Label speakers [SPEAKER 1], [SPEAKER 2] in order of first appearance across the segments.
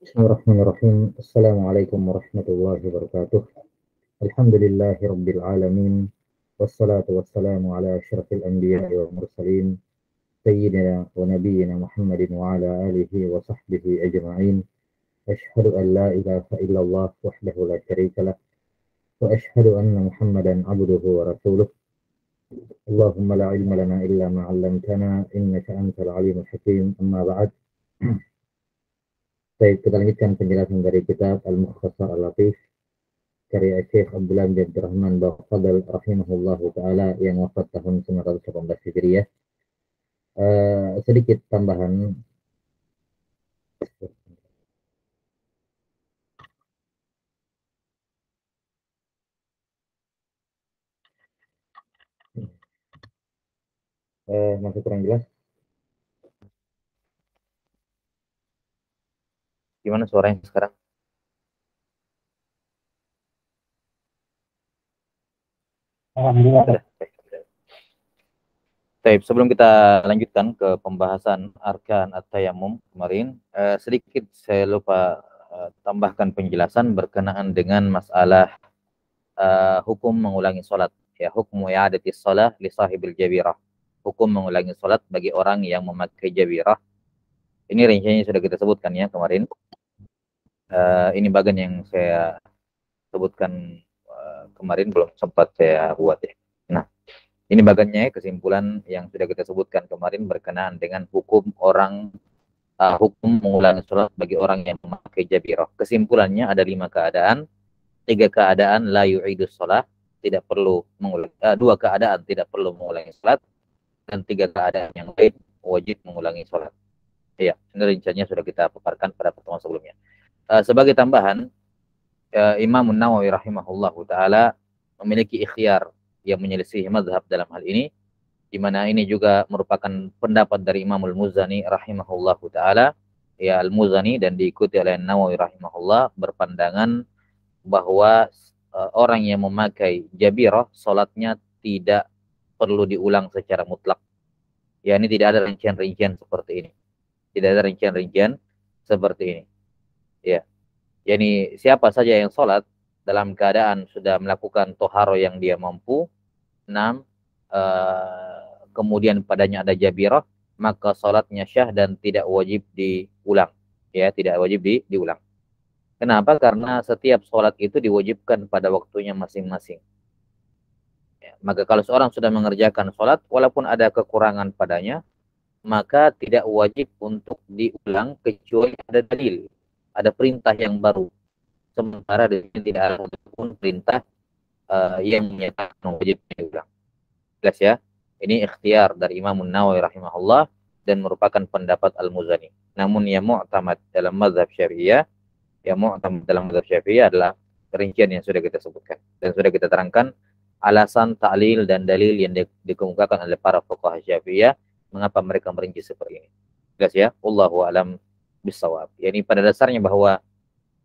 [SPEAKER 1] Bismillahirrahmanirrahim. Assalamualaikum warahmatullahi wabarakatuh. Alhamdulillahi rabbil alamin. Wassalatu wassalamu ala asyrafil anbiya'i wal mursalin sayyidina wa nabiyyina Muhammadin wa ala alihi wa sahbihi ajma'in. Asyhadu an la ilaha illallah wahdahu la syarika lah wa asyhadu anna Muhammadan abduhu wa rasuluh. Allahumma la ilma lana illa ma 'allamtana innaka antal alimul hakim. Amma ba'd. Baik, kita lanjutkan penjelasan dari kitab Al-Mukhtasar Al-Latif karya Syekh Abdullah bin Abdurrahman Baqadal rahimahullahu taala yang wafat tahun 1918 Hijriah. Sedikit tambahan. Masih kurang jelas? Gimana suaranya sekarang?
[SPEAKER 2] Alhamdulillah.
[SPEAKER 1] Baik, sebelum kita lanjutkan ke pembahasan arkan at-tayammum kemarin, sedikit saya lupa tambahkan penjelasan berkenaan dengan masalah hukum mengulangi sholat. Ya, hukum i'adatis shalah li sahibil jabirah. Hukum mengulangi sholat bagi orang yang memakai jabirah. Ini rinciannya sudah kita sebutkan ya kemarin. Ini bagian yang saya sebutkan kemarin belum sempat saya buat ya. Nah, ini bagiannya kesimpulan yang sudah kita sebutkan kemarin berkenaan dengan hukum hukum mengulangi sholat bagi orang yang memakai jabirah. Kesimpulannya ada 5 keadaan. 3 keadaan la yu'idus sholat, tidak perlu mengulangi. 2 keadaan tidak perlu mengulangi sholat, dan 3 keadaan yang lain wajib mengulangi sholat. Ya, ini rinciannya sudah kita paparkan pada pertemuan sebelumnya. Sebagai tambahan, Imam Nawawi rahimahullahu taala memiliki ikhtiar yang menyelisih mazhab dalam hal ini, di mana ini juga merupakan pendapat dari Imam Al-Muzani rahimahullahu taala, ya Al-Muzani, dan diikuti oleh Nawawi rahimahullah, berpandangan bahwa orang yang memakai jabirah salatnya tidak perlu diulang secara mutlak. Ya, ini tidak ada rincian-rincian seperti ini. Tidak ada rincian-rincian seperti ini. Ya. Yani siapa saja yang sholat dalam keadaan sudah melakukan toharo yang dia mampu, 6, kemudian padanya ada jabirah, maka sholatnya syah dan tidak wajib diulang. Ya, tidak wajib diulang. Kenapa? Karena setiap sholat itu diwajibkan pada waktunya masing-masing. Ya, maka kalau seorang sudah mengerjakan sholat, walaupun ada kekurangan padanya, maka tidak wajib untuk diulang kecuali ada dalil, ada perintah yang baru. Sementara di sini tidak ada pun perintah yang menyatakan wajib diulang. Jelas ya? Ini ikhtiar dari Imam Nawawi rahimahullah dan merupakan pendapat Al-Muzani. Namun yang mu'tamad dalam mazhab Syafi'iyah, adalah rincian yang sudah kita sebutkan dan sudah kita terangkan alasan, ta'lil dan dalil yang dikemukakan oleh para fuqaha Syafi'iyah mengapa mereka merinci seperti ini. Jelas ya? Wallahu alam bisawab. Yani pada dasarnya bahwa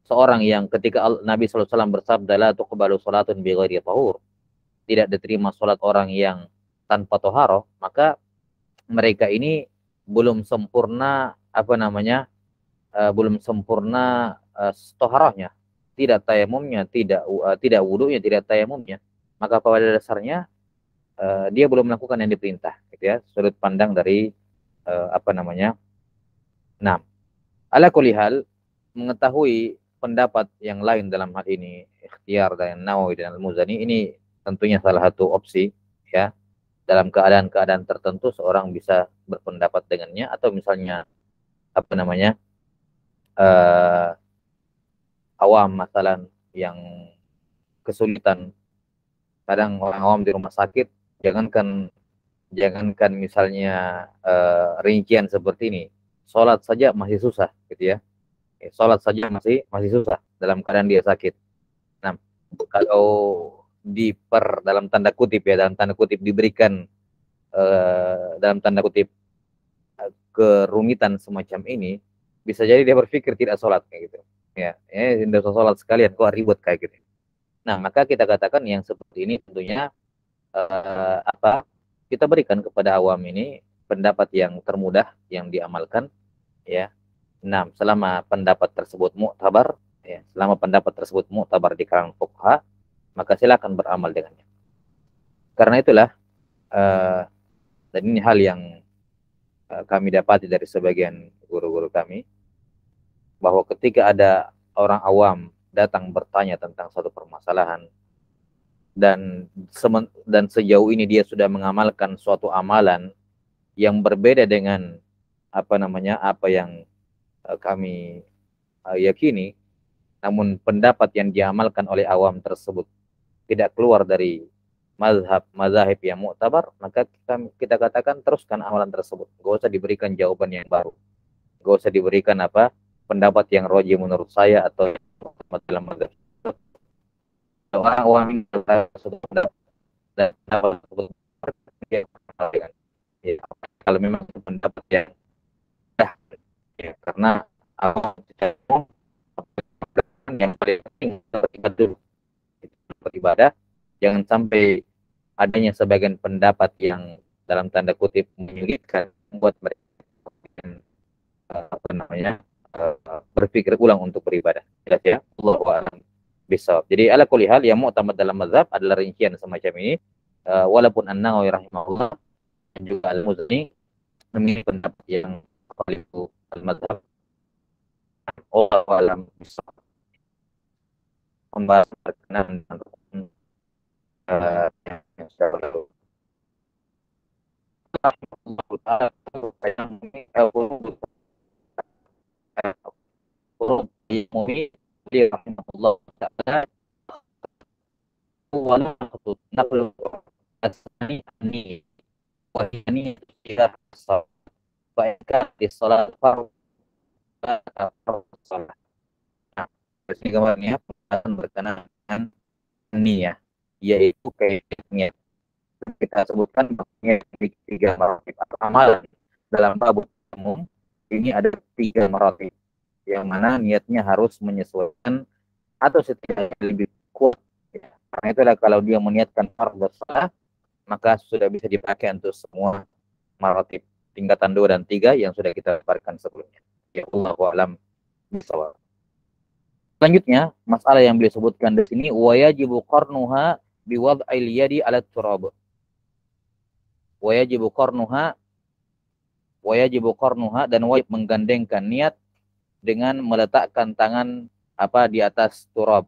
[SPEAKER 1] seorang yang ketika Nabi SAW bersabda la tuqbalu salatun bi ghairi tahur, tidak diterima salat orang yang tanpa toharo, maka mereka ini belum sempurna belum sempurna toharohnya, tidak tayamumnya, tidak wudunya, tidak tayamumnya, maka pada dasarnya dia belum melakukan yang diperintah, gitu ya, sudut pandang dari Nah, ala kulli hal, mengetahui pendapat yang lain dalam hal ini, ikhtiar dari Nawawi dan Al-Muzani, ini tentunya salah satu opsi ya. Dalam keadaan-keadaan tertentu seorang bisa berpendapat dengannya, atau misalnya uh, awam masalah yang kesulitan, kadang orang awam di rumah sakit, jangankan misalnya rincian seperti ini, sholat saja masih susah gitu ya. Sholat saja masih susah dalam keadaan dia sakit. Nah, kalau dalam tanda kutip diberikan dalam tanda kutip kerumitan semacam ini, bisa jadi dia berpikir tidak sholat kayak gitu. Ya, tidak usah sholat sekalian, kok ribut kayak gitu. Nah, maka kita katakan yang seperti ini tentunya kita berikan kepada awam ini pendapat yang termudah yang diamalkan, ya. Nah, selama pendapat tersebut mu'tabar, ya, selama pendapat tersebut mu'tabar di kalangan fuqaha, maka silakan beramal dengannya. Karena itulah, dan ini hal yang kami dapati dari sebagian guru-guru kami, bahwa ketika ada orang awam datang bertanya tentang suatu permasalahan, dan sejauh ini dia sudah mengamalkan suatu amalan yang berbeda dengan apa yang kami yakini, namun pendapat yang diamalkan oleh awam tersebut tidak keluar dari mazhab yang mu'tabar, maka kita katakan teruskan amalan tersebut. Gak usah diberikan jawaban yang baru. Gak usah diberikan pendapat yang roji menurut saya atau dalam mazhab. Orang awam ini pendapat dan ya, kalau memang pendapat yang ya, karena awam yang paling penting beribadah dulu, beribadah, jangan sampai adanya sebagian pendapat yang dalam tanda kutip menyulitkan, membuat mereka berpikir ulang untuk beribadah. Jelas ya? Allahu a'lam bishawab. Jadi ala kulli hal yang mu'tamad dalam mazhab adalah rincian semacam ini. Walaupun An-Nawawi rahimahullah dan juga Al-Muzani memiliki pendapat yang khalifu al-mazhab. Allahu a'lam bishawab. Pembahasan berkenaan dengan berkenaan dengan niat, yaitu kayaknya kita sebutkan tiga maratib atau amalan dalam bab umum. Ini ada tiga maratib yang mana niatnya harus menyesuaikan atau setidaknya lebih kuat. Ya. Karena itulah kalau dia meniatkan fardhu shalah, maka sudah bisa dipakai untuk semua maratib tingkatan 2 dan 3 yang sudah kita paparkan sebelumnya. Ya, Allahu a'lam bishawab. Selanjutnya, masalah yang beliau sebutkan di sini, wa yajibu qarnuha biwad'il yadi 'ala turab. Wa yajibu qarnuha dan wajib menggandengkan niat dengan meletakkan tangan di atas turab.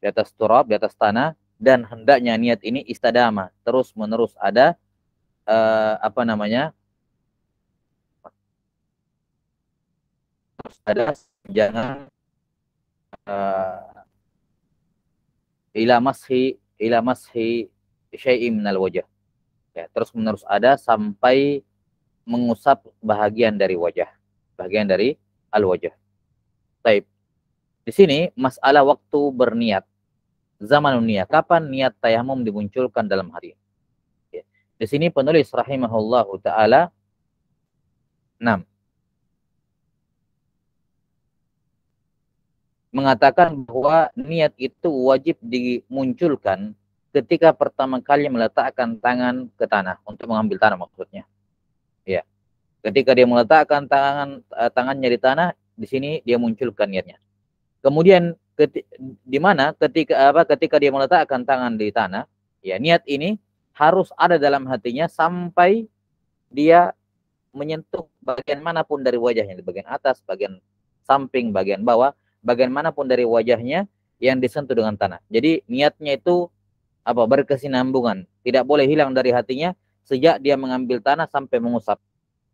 [SPEAKER 1] Di atas tanah, dan hendaknya niat ini istadama, terus menerus ada jangan ila mashi syai'in minal wajah. Ya, terus menerus ada sampai mengusap bagian dari wajah, bagian dari al-wajah. Baik. Di sini masalah waktu berniat. Zamanun niat, kapan niat tayamum dimunculkan dalam hati? Ya. Di sini penulis rahimahullahu taala 6 mengatakan bahwa niat itu wajib dimunculkan ketika pertama kali meletakkan tangan ke tanah, untuk mengambil tanah maksudnya. Ya. Ketika dia meletakkan tangannya di tanah, di sini dia munculkan niatnya. Kemudian di mana ketika dia meletakkan tangan di tanah, ya, niat ini harus ada dalam hatinya sampai dia menyentuh bagian manapun dari wajahnya, di bagian atas, bagian samping, bagian bawah, bagian manapun dari wajahnya yang disentuh dengan tanah. Jadi niatnya itu berkesinambungan, tidak boleh hilang dari hatinya sejak dia mengambil tanah sampai mengusap.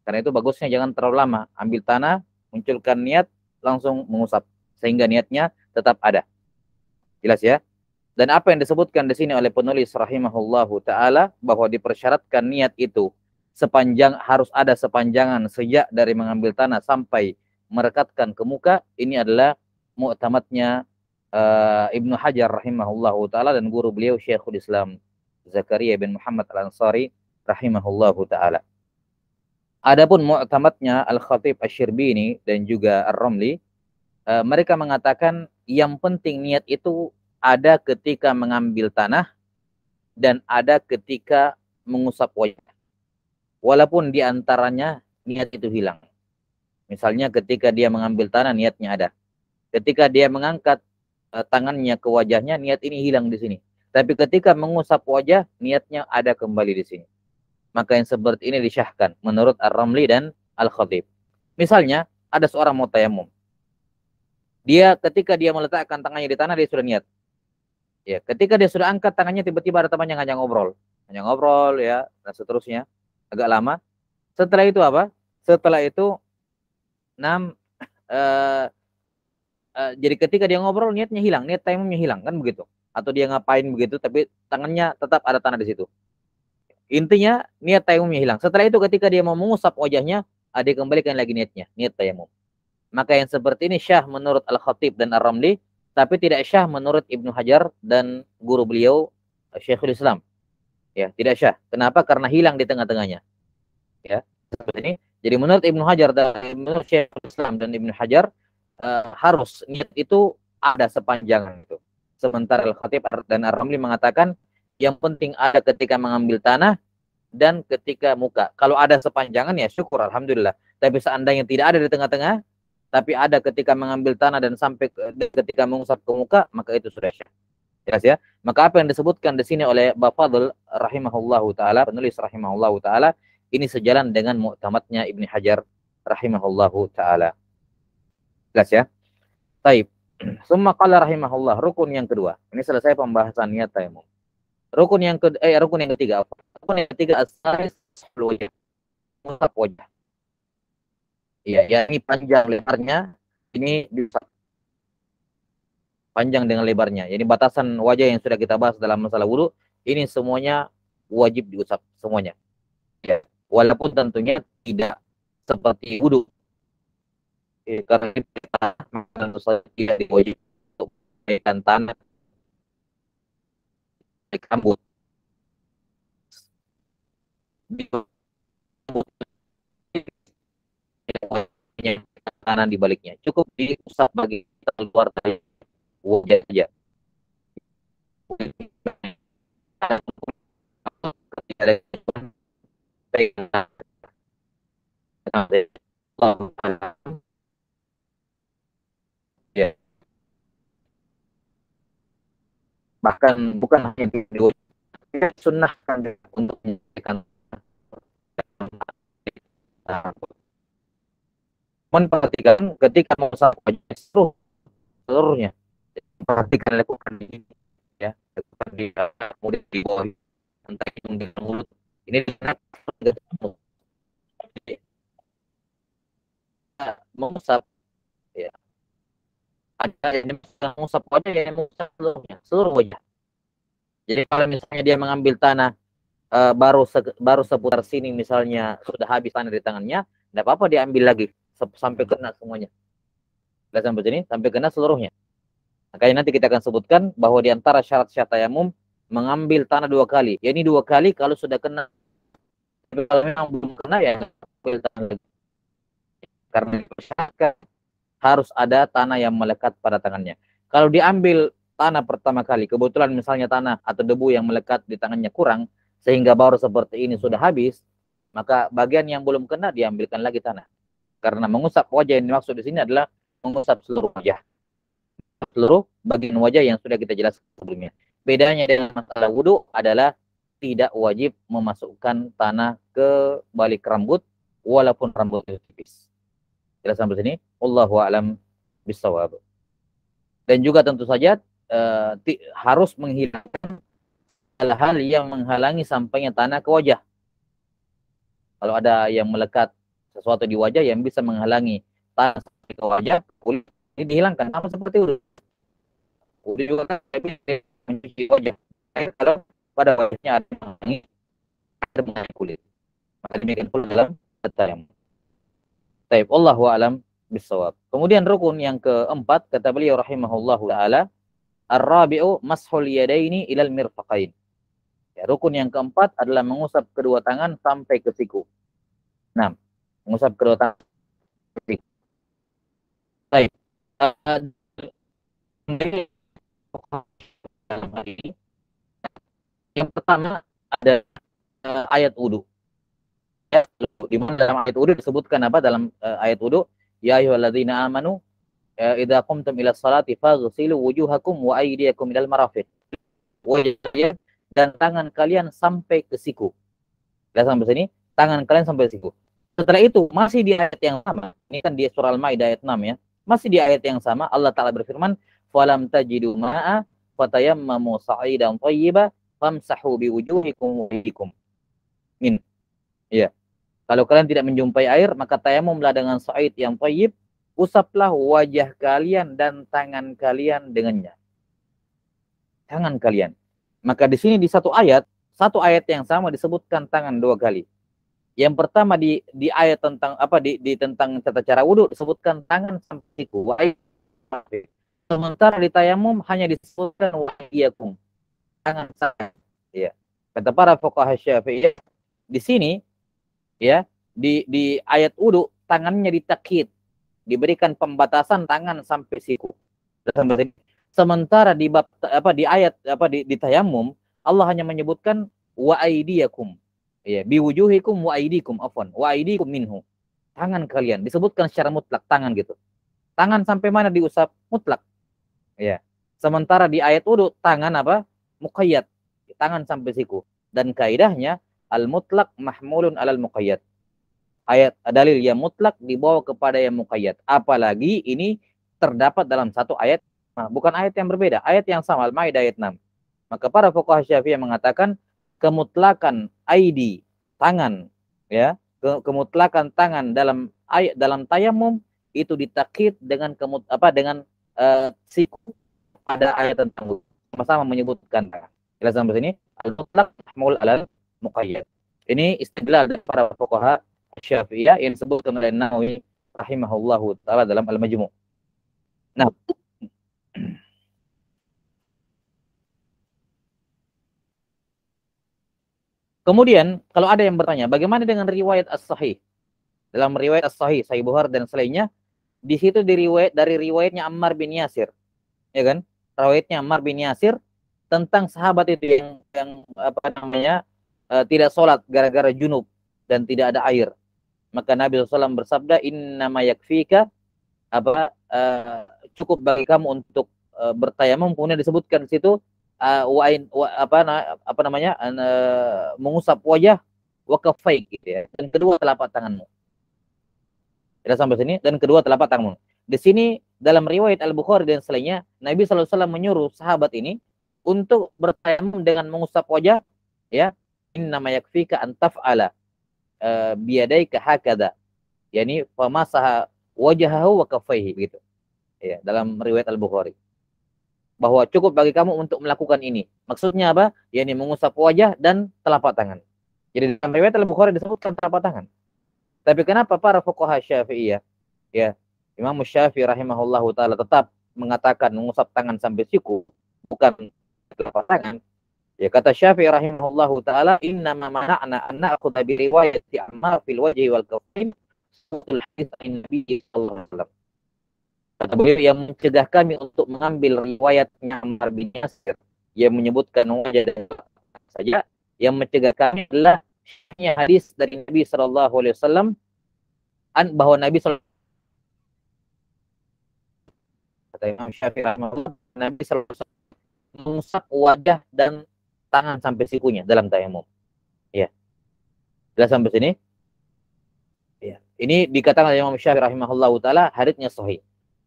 [SPEAKER 1] Karena itu bagusnya jangan terlalu lama, ambil tanah, munculkan niat, langsung mengusap sehingga niatnya tetap ada. Jelas ya? Dan apa yang disebutkan di sini oleh penulis rahimahullahu taala, bahwa dipersyaratkan niat itu harus ada sepanjangan sejak dari mengambil tanah sampai merekatkan ke muka. Ini adalah mu'tamadnya Ibnu Hajar rahimahullahu taala dan guru beliau Syekhul Islam Zakaria bin Muhammad Al-Ansari rahimahullahu taala. Adapun mu'tamadnya Al-Khatib Asy-Syirbini dan juga Ar-Ramli, mereka mengatakan yang penting niat itu ada ketika mengambil tanah dan ada ketika mengusap wajah. Walaupun diantaranya niat itu hilang. Misalnya ketika dia mengambil tanah, niatnya ada. Ketika dia mengangkat tangannya ke wajahnya, niat ini hilang di sini. Tapi ketika mengusap wajah, niatnya ada kembali di sini. Maka yang seperti ini disyahkan menurut Ar-Ramli dan Al-Khatib. Misalnya, ada seorang mau tayamum. Dia ketika dia meletakkan tangannya di tanah, dia sudah niat. Ya, ketika dia sudah angkat tangannya, tiba-tiba ada temannya ngajak ngobrol. Ngajak ngobrol, ya, dan seterusnya. Agak lama. Setelah itu apa? Setelah itu, eh, jadi ketika dia ngobrol, niatnya hilang, niat tayamumnya hilang, kan begitu. Atau dia ngapain begitu, tapi tangannya tetap ada tanah di situ. Intinya, niat tayamumnya hilang. Setelah itu ketika dia mau mengusap wajahnya, dia kembalikan lagi niatnya, niat tayamum. Maka yang seperti ini syah menurut Al-Khatib dan Ar-Ramli, tapi tidak syah menurut Ibnu Hajar dan guru beliau Syekhul Islam. Ya, tidak syah. Kenapa? Karena hilang di tengah-tengahnya. Ya, seperti ini. Jadi menurut Ibnu Hajar dan menurut Syekhul Islam dan Ibnu Hajar, harus niat itu ada sepanjang itu. Sementara Al-Khatib dan Ar-Ramli mengatakan yang penting ada ketika mengambil tanah dan ketika muka. Kalau ada sepanjangan ya syukur, alhamdulillah. Tapi seandainya tidak ada di tengah-tengah, tapi ada ketika mengambil tanah dan sampai ketika mengusap ke muka, maka itu sudah syah. Jelas ya? Maka apa yang disebutkan di sini oleh Bapak Fadl rahimahullahu taala, penulis rahimahullahu taala, ini sejalan dengan mu'tamadnya Ibnu Hajar rahimahullahu taala. Jelas ya? Baik. Summa qala rahimahullah, rukun yang kedua. Ini selesai pembahasan niat tayamum. Rukun yang ketiga apa? Rukun yang ketiga as-salis mengusap wajah. Iya, ya ini panjang lebarnya, ini diusap. Panjang dengan lebarnya. Jadi batasan wajah yang sudah kita bahas dalam masalah wudu, ini semuanya wajib diusap semuanya. Ya, walaupun tentunya tidak seperti wudu. Karena tentu saja tidak diwajib untuk menggunakan tanah, rambut, kanan di baliknya. Cukup diusap bagi keluar dari wajah saja. Ya. Bahkan bukan hanya di sunnahkan untuk menjadikan perhatikan ketika mau seluruhnya, perhatikan lakukan di sini ya, lakukan di kemudian di bawah, entah itu di mulut ini mengusap ya, ada yang mengusap wajah, yang mengusap seluruhnya, seluruh wajah. Jadi kalau misalnya dia mengambil tanah baru seputar sini misalnya sudah habis tanah di tangannya, tidak apa-apa diambil lagi sampai kena semuanya. Tidak sampai sini, sampai kena seluruhnya. Makanya nanti kita akan sebutkan bahwa di antara syarat-syarat tayamum mengambil tanah 2 kali. Ya ini 2 kali kalau sudah kena. Kalau memang belum kena ya ambil tanah lagi. Karena dipersyaratkan harus ada tanah yang melekat pada tangannya. Kalau diambil tanah pertama kali, kebetulan misalnya tanah atau debu yang melekat di tangannya kurang, sehingga baru seperti ini sudah habis, maka bagian yang belum kena diambilkan lagi tanah. Karena mengusap wajah yang dimaksud di sini adalah mengusap seluruh wajah. Seluruh bagian wajah yang sudah kita jelaskan sebelumnya. Bedanya dengan masalah wudhu adalah tidak wajib memasukkan tanah ke balik rambut, walaupun rambut itu tipis. Jelas sampai sini? Wallahu a'lam bishawab. Dan juga tentu saja harus menghilangkan hal-hal yang menghalangi sampainya tanah ke wajah. Kalau ada yang melekat sesuatu di wajah yang bisa menghalangi tanah ke wajah, ini dihilangkan. Sama seperti udah juga kan mencuci wajah. Kalau pada wajahnya ada menghalangi, ada menghalangi kulit. Maka demikian pula dalam tayamum. Taib, Allahu a'lam bisawab. Kemudian rukun yang keempat, kata beliau rahimahullahu ta'ala, ar-rabi'u mashul yadaini ilal mirfaqain. Ya, rukun yang keempat adalah mengusap kedua tangan sampai ke siku. Nah, mengusap kedua tangan ke siku. Baik. Yang pertama ada ayat wudu. Ya, di mana dalam ayat wudu disebutkan apa dalam ayat wudu? ya ayyuhalladzina amanu idza qumtum ila sholati faghsilu wujuhakum wa aydiyakum ilal marafiq. Dan tangan kalian sampai ke siku. Lihat sampai sini, tangan kalian sampai ke siku. Setelah itu masih di ayat yang sama. Ini kan di surah Al-Maidah ayat 6 ya. Masih di ayat yang sama Allah Taala berfirman, "Falam tajidu ma'a fatayammamu sa'idan thayyiba famsahu biwujuhikum wa aydikum." Min. Ya. Kalau kalian tidak menjumpai air, maka tayamumlah dengan sa'id yang thayyib, usaplah wajah kalian dan tangan kalian dengannya. Tangan kalian. Maka di sini di satu ayat yang sama disebutkan tangan 2 kali. Yang pertama di ayat tentang tentang tata cara wudu disebutkan tangan sampai siku. Sementara di tayamum hanya disebutkan waiyakum, tangan saya. Ya. Kata para fuqaha Syafi'iyah di sini ya, di ayat wudu tangannya ditakhid, diberikan pembatasan tangan sampai siku. Sementara di ayat di tayamum Allah hanya menyebutkan wa aidiyakum. Ya, biwujuhikum wa aidikum afwan. Wa aidikum minhu. Tangan kalian disebutkan secara mutlak tangan gitu. Tangan sampai mana diusap mutlak. Ya. Sementara di ayat wudu tangan muqayyad. Tangan sampai siku. Dan kaidahnya al-mutlaq mahmulun alal muqayyad. Ayat dalil yang mutlak dibawa kepada yang muqayyad. Apalagi ini terdapat dalam satu ayat. Nah, bukan ayat yang berbeda, ayat yang sama, Al-Maidah ayat 6. Maka para fuqaha Syafi'iyah mengatakan kemutlakan aidi, tangan, ya, kemutlakan tangan dalam tayamum itu ditakhid dengan siku pada ayat tentang sama-sama menyebutkan. Jelas sampai sini, al-mutlaq mahmul alal muqayyad. Ini istidlal dari para fuqaha Syafi'iyah yang disebutkan oleh Nawawi rahimahullahu taala dalam Al-Majmu'. Nah, kemudian, kalau ada yang bertanya, bagaimana dengan riwayat as-sahih? Dalam riwayat as-sahih, Sahih Bukhari dan selainnya, di situ dari riwayatnya Ammar bin Yasir, ya kan? Riwayatnya Ammar bin Yasir tentang sahabat itu yang tidak sholat gara-gara junub dan tidak ada air. Maka Nabi SAW bersabda, innama yakfika cukup bagi kamu untuk bertayamum. Kemudian disebutkan di situ mengusap wajah wa kaffaik gitu ya, dan kedua telapak tanganmu. Tidak sampai sini, dan kedua telapak tanganmu. Di sini dalam riwayat Al-Bukhari dan selainnya, Nabi SAW menyuruh sahabat ini untuk bertayamum dengan mengusap wajah, ya, innama yakfika an taf'ala biyadaika hakadha, yakni famasaha wajahahu wa kaffaihi gitu. Ya, dalam riwayat Al-Bukhari. Bahwa cukup bagi kamu untuk melakukan ini. Maksudnya apa? Yakni mengusap wajah dan telapak tangan. Jadi dalam riwayat Al-Bukhari disebutkan telapak tangan. Tapi kenapa para fuqaha Syafi'iyah, ya, Imam Syafi'i rahimahullahu taala tetap mengatakan mengusap tangan sampai siku, bukan telapak tangan? Ya, kata Syafi'i rahimahullahu taala, innama mana'na an na'khudha bi riwayati Ammar fil wajhi wal kaffain sul hadits an-nabi sallallahu alaihi wasallam. Kata beliau, yang mencegah kami untuk mengambil riwayatnya Ammar bin Yasir yang menyebutkan wajah dan saja, yang mencegah kami adalah hadis dari Nabi sallallahu alaihi wasallam bahwa Nabi sallallahu kata Imam Syafi'i rahimahullah, Nabi sallallahu alaihi wasallam mengusap wajah dan tangan sampai sikunya dalam tayamum. Ya. Jelas sampai sini? Ya. Ini dikatakan oleh Imam Syafi'i rahimahullahu taala haditsnya sahih.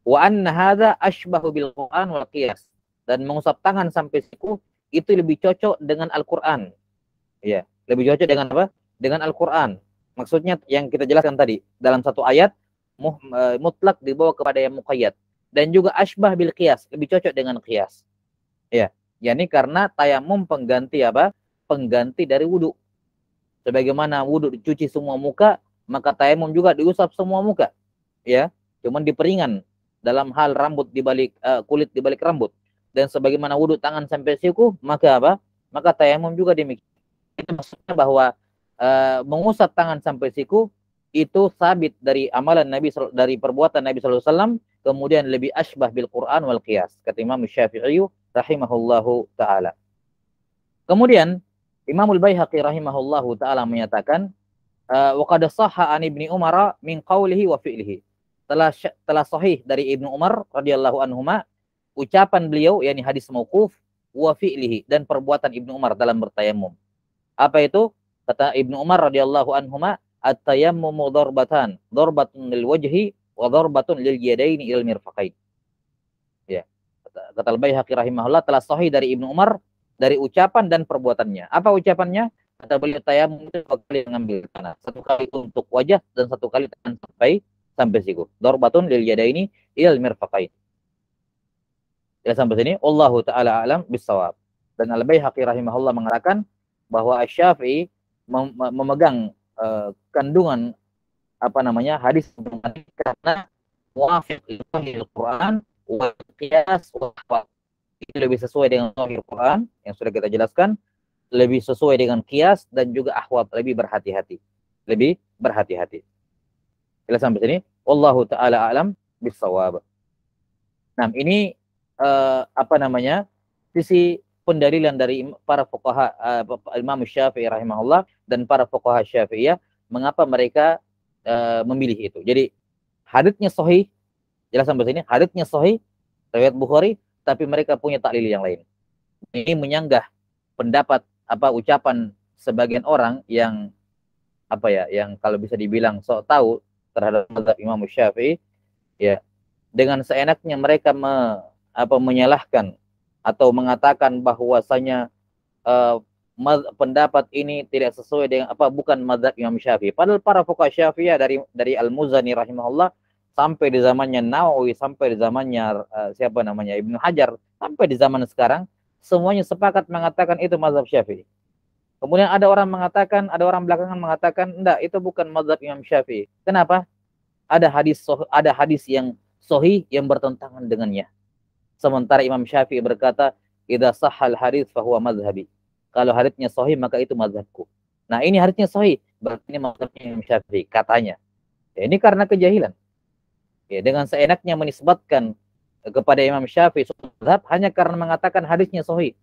[SPEAKER 1] Wa anna hadza ashbahu bil Qur'an wal qiyas. Dan mengusap tangan sampai siku itu lebih cocok dengan Al-Qur'an. Ya, lebih cocok dengan apa? Dengan Al-Qur'an. Maksudnya yang kita jelaskan tadi, dalam satu ayat mutlak dibawa kepada yang muqayyad, dan juga ashbah bil qiyas, lebih cocok dengan qiyas. Ya, yakni karena tayamum pengganti apa? Pengganti dari wudu. Sebagaimana wudu dicuci semua muka, maka tayamum juga diusap semua muka. Ya, cuman diperingan dalam hal rambut dibalik kulit dibalik rambut, dan sebagaimana wudu tangan sampai siku, maka apa? Maka tayamum juga demikian. Itu maksudnya bahwa mengusap tangan sampai siku itu sabit dari amalan Nabi, dari perbuatan Nabi sallallahu alaihi wasallam, kemudian lebih asbah bil Quran wal qiyas, kata Imam Syafi'i rahimahullahu taala. Kemudian Imam Al-Baihaqi rahimahullahu taala menyatakan wa qad sahha an Ibnu Umar min qawlihi wa fi'lihi. telah sahih dari Ibnu Umar radhiyallahu anhuma ucapan beliau yakni hadis mauquf wa fi'lihi dan perbuatan Ibnu Umar dalam bertayamum. Apa itu? Kata Ibnu Umar radhiyallahu anhuma, at-tayammumu darbatan, darbatun lil wajhi wa darbatun lil yadaini ilal mirfaqain. Ya. Kata Al-Baihaqi rahimahullah telah sahih dari Ibnu Umar dari ucapan dan perbuatannya. Apa ucapannya? Kata beliau tayamum itu dua kali mengambil tanah. Satu kali untuk wajah dan satu kali tangan sampai siku. Darbatun lil yadaini ilal mirfaqain. Ya sampai sini Allahu taala alam bisawab. Dan Al-Baihaqi rahimahullah mengatakan bahwa Asy-Syafi'i memegang kandungan hadis karena muwafiq lil Quran wa qiyas wa itu lebih sesuai dengan zahir Quran yang sudah kita jelaskan, lebih sesuai dengan qiyas dan juga ahwat, lebih berhati-hati. Jelas sampai sini wallahu taala alam bisawab. Nah, ini sisi pendalilan dari para fuqaha Imam Syafi'i rahimahullah dan para fuqaha Syafi'iyah mengapa mereka memilih itu. Jadi haditsnya sahih, jelas sampai sini haditsnya sahih riwayat Bukhari, tapi mereka punya taklil yang lain. Ini menyanggah pendapat ucapan sebagian orang yang yang kalau bisa dibilang sok tahu terhadap mazhab Imam Syafi'i, ya, dengan seenaknya mereka menyalahkan atau mengatakan bahwasanya pendapat ini tidak sesuai dengan bukan mazhab Imam Syafi'i. Padahal para fuqaha Syafi'iyah dari Al-Muzani rahimahullah sampai di zamannya Nawawi, sampai di zamannya Ibnu Hajar, sampai di zaman sekarang semuanya sepakat mengatakan itu mazhab Syafi'i. Kemudian ada orang belakangan mengatakan enggak, itu bukan mazhab Imam Syafi'i. Kenapa? Ada hadis yang sahih yang bertentangan dengannya. Sementara Imam Syafi'i berkata, "Idza sahhal hadits fa huwa mazhabi." Kalau haditsnya sahih maka itu mazhabku. Nah, ini haditsnya sahih, berarti ini mazhabnya Imam Syafi'i katanya. Ya, ini karena kejahilan. Ya, dengan seenaknya menisbatkan kepada Imam Syafi'i mazhab hanya karena mengatakan haditsnya sahih.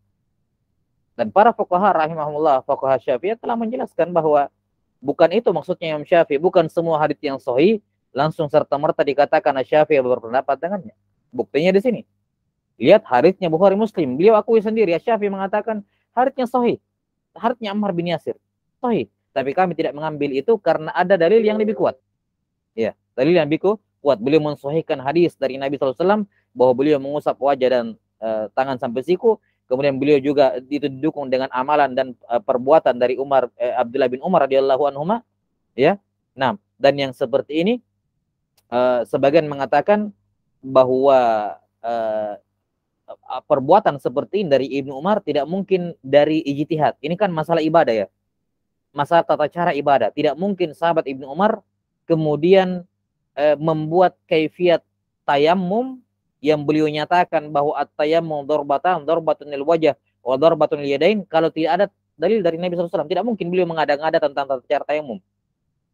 [SPEAKER 1] Dan para fuqaha rahimahumullah, fuqaha Syafi'i telah menjelaskan bahwa bukan itu maksudnya Imam Syafi'i, bukan semua hadits yang sahih langsung serta-merta dikatakan Syafi'i berpendapat dengannya. Buktinya di sini. Lihat haditsnya Bukhari Muslim. Beliau akui sendiri, Syafi'i mengatakan haditsnya sahih. Haditsnya Ammar bin Yasir. Sahih. Tapi kami tidak mengambil itu karena ada dalil yang lebih kuat. Ya, dalil yang lebih kuat. Beliau mensahihkan hadis dari Nabi SAW bahwa beliau mengusap wajah dan tangan sampai siku. Kemudian beliau juga itu didukung dengan amalan dan perbuatan dari Abdullah bin Umar radhiyallahu anhuma. Ya. Nah, dan yang seperti ini sebagian mengatakan bahwa perbuatan seperti ini dari Ibnu Umar tidak mungkin dari ijtihad. Ini kan masalah ibadah ya. Masalah tata cara ibadah. Tidak mungkin sahabat Ibnu Umar kemudian membuat kaifiat tayammum yang beliau nyatakan bahwa at-tayammum darbatun lil wajh wa darbatun lil yadain kalau tidak ada dalil dari Nabi SAW. Tidak mungkin beliau mengada-ngada tentang tata cara tayammum.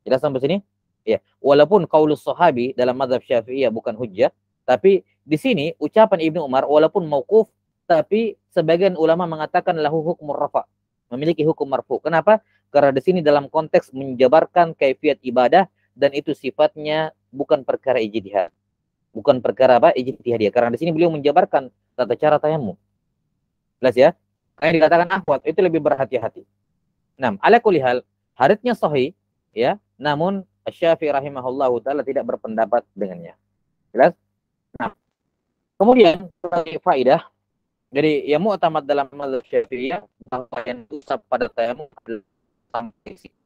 [SPEAKER 1] Jelas sampai sini? Ya, walaupun qaulus sahabi dalam mazhab Syafi'iyah bukan hujjah, tapi di sini ucapan Ibnu Umar walaupun mauquf, tapi sebagian ulama mengatakan lahu hukmur rafa, memiliki hukum marfu. Kenapa? Karena di sini dalam konteks menjabarkan kaifiat ibadah dan itu sifatnya bukan perkara ijtihad. Bukan perkara ijtihadiyah. Karena di sini beliau menjabarkan tata cara tayammum. Jelas ya? Yang dikatakan ahwat itu lebih berhati-hati. Nah, ala kulli hal, haditsnya sahih ya, namun Syafi'i rahimahullahu taala tidak berpendapat dengannya. Jelas? Nah, kemudian sebagai faedah, jadi yang mu'tamad dalam mazhab Syafi'iyah bahwa yang usap pada tayammum adalah sampai sini.